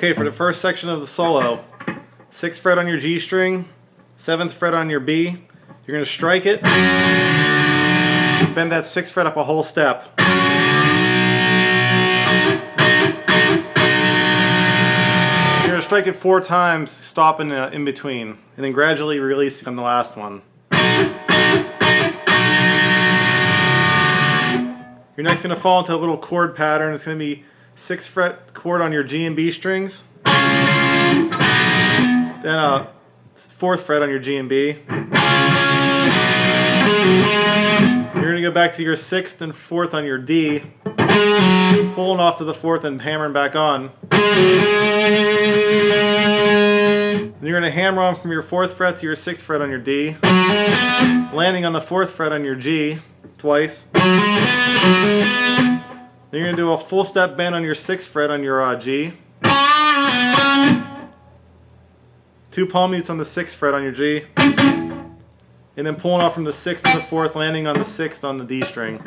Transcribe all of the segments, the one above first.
Okay, for the first section of the solo, 6th fret on your G string, 7th fret on your B. You're going to strike it, bend that 6th fret up a whole step. You're going to strike it 4 times, stopping in between, and then gradually releasing on the last one. You're next going to fall into a little chord pattern. It's going to be 6th fret chord on your G and B strings, then a 4th fret on your G and B. You're going to go back to your 6th and 4th on your D, pulling off to the 4th and hammering back on. Then you're going to hammer on from your 4th fret to your 6th fret on your D, landing on the 4th fret on your G twice. Then you're going to do a full step bend on your 6th fret on your G. 2 palm mutes on the 6th fret on your G. And then pulling off from the 6th to the 4th, landing on the 6th on the D string.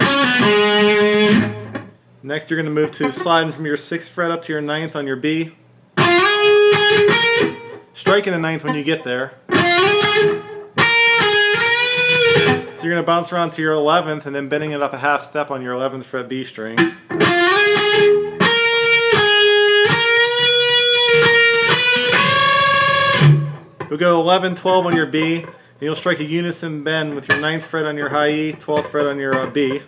Next you're going to move to sliding from your 6th fret up to your 9th on your B. Striking the 9th when you get there. So you're going to bounce around to your 11th and then bending it up a half step on your 11th fret B string. You'll go 11, 12 on your B, and you'll strike a unison bend with your 9th fret on your high E, 12th fret on your B.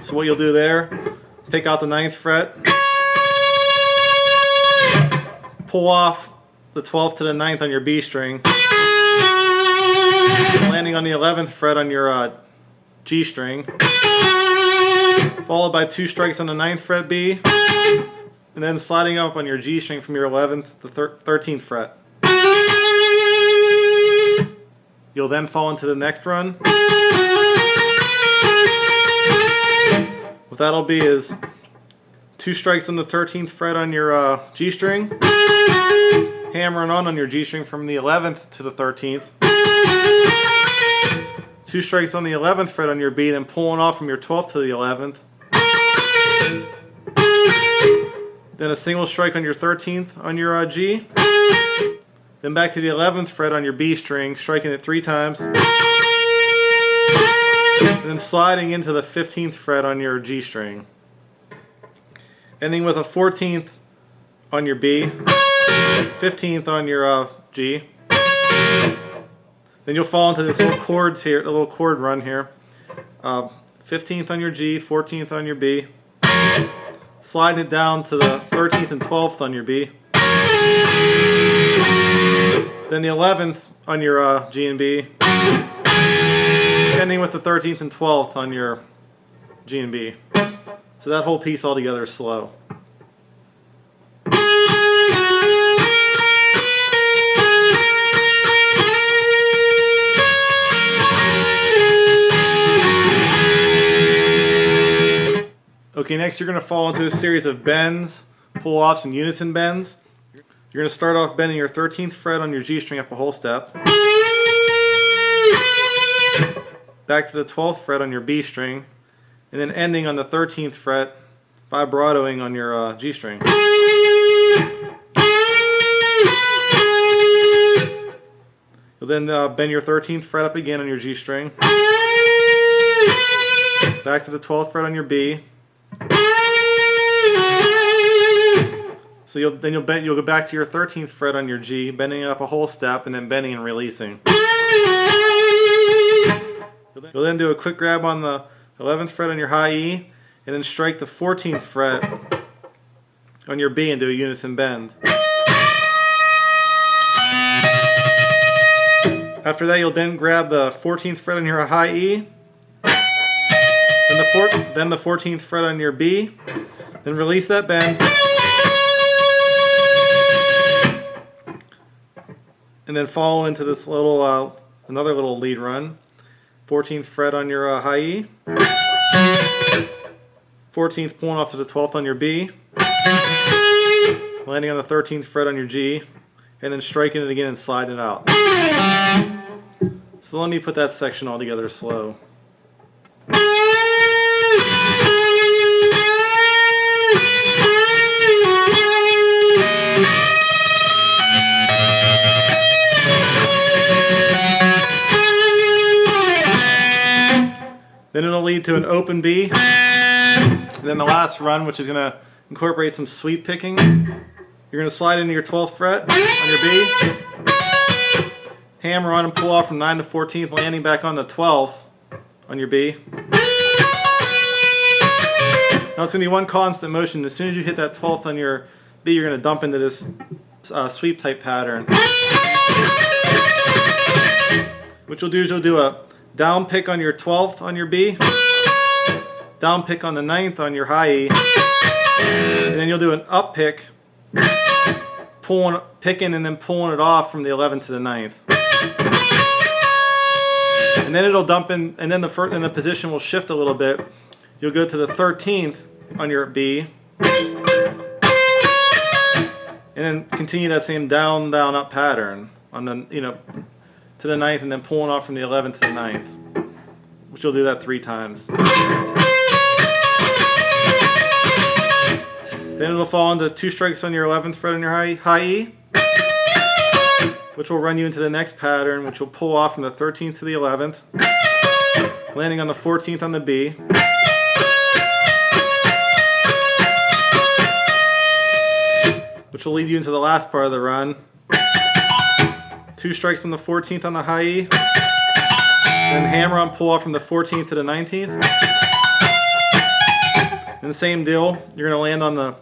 So what you'll do there, pick out the 9th fret, pull off the 12th to the 9th on your B string, landing on the 11th fret on your G string, followed by 2 strikes on the 9th fret B, and then sliding up on your G string from your 11th to 13th fret. You'll then fall into the next run. What that'll be is 2 strikes on the 13th fret on your G string, hammering on your G string from the 11th to the 13th. 2 strikes on the 11th fret on your B, then pulling off from your 12th to the 11th. Then a single strike on your 13th on your G. Then back to the 11th fret on your B string, striking it 3 times. And then sliding into the 15th fret on your G string. Ending with a 14th on your B, 15th on your G. Then you'll fall into this little chords here, the little chord run here. 15th on your G, 14th on your B. Sliding it down to the 13th and 12th on your B. Then the 11th on your G and B. Ending with the 13th and 12th on your G and B. So that whole piece all together is slow. Okay, next you're going to fall into a series of bends, pull-offs, and unison bends. You're going to start off bending your 13th fret on your G string up a whole step. Back to the 12th fret on your B string, and then ending on the 13th fret, vibratoing on your G string. You'll then bend your 13th fret up again on your G string. Back to the 12th fret on your B. So you'll go back to your 13th fret on your G, bending it up a whole step, and then bending and releasing. You'll then do a quick grab on the 11th fret on your high E, and then strike the 14th fret on your B and do a unison bend. After that, you'll then grab the 14th fret on your high E, then the 14th fret on your B, then release that bend, and then fall into this little another little lead run. 14th fret on your high E, 14th pulling off to the 12th on your B, landing on the 13th fret on your G, and then striking it again and sliding it out. So let me put that section all together slow. lead to an open B. And then the last run, which is going to incorporate some sweep picking, you're going to slide into your 12th fret on your B, hammer on and pull off from 9 to 14th, landing back on the 12th on your B. Now it's going to be one constant motion. As soon as you hit that 12th on your B, you're going to dump into this sweep type pattern. What you'll do is you'll do a down pick on your 12th on your B, down pick on the 9th on your high E, and then you'll do an up pick, picking and then pulling it off from the 11th to the 9th. And then it'll dump in, and then the position will shift a little bit. You'll go to the 13th on your B, and then continue that same down, down, up pattern on the, to the 9th, and then pulling off from the 11th to the 9th, which you'll do that 3 times. Then it'll fall into 2 strikes on your 11th fret on your high E, which will run you into the next pattern, which will pull off from the 13th to the 11th, landing on the 14th on the B. Which will lead you into the last part of the run. 2 strikes on the 14th on the high E, then hammer on pull off from the 14th to the 19th. And the same deal, you're going to land on the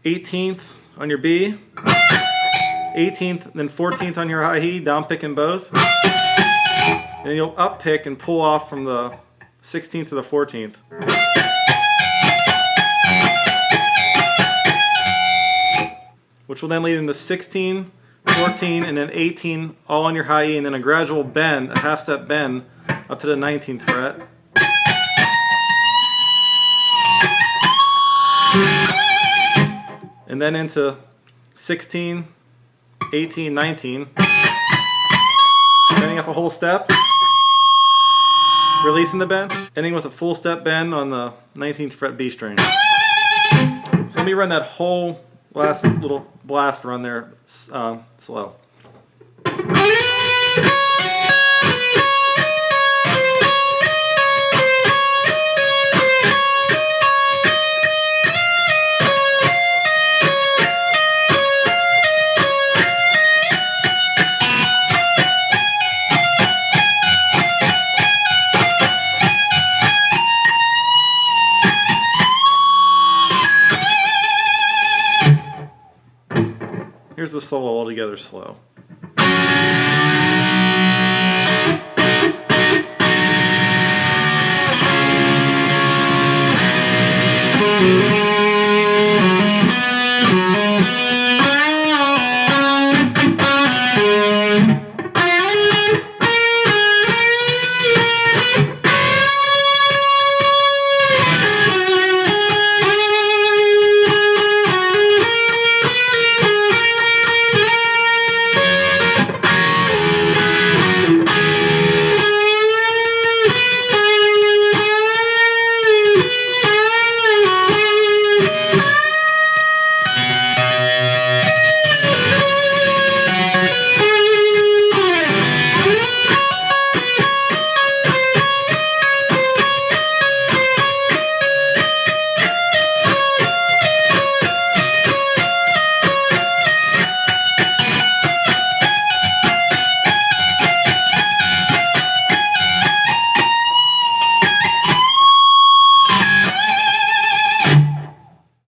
18th on your B, 18th, then 14th on your high E, down picking both. And then you'll up pick and pull off from the 16th to the 14th. Which will then lead into 16, 14, and then 18, all on your high E, and then a gradual bend, a half-step bend, up to the 19th fret. And then into 16, 18, 19, bending up a whole step, releasing the bend, ending with a full step bend on the 19th fret B string. So let me run that whole last little blast run there slow. Here's the solo all together slow.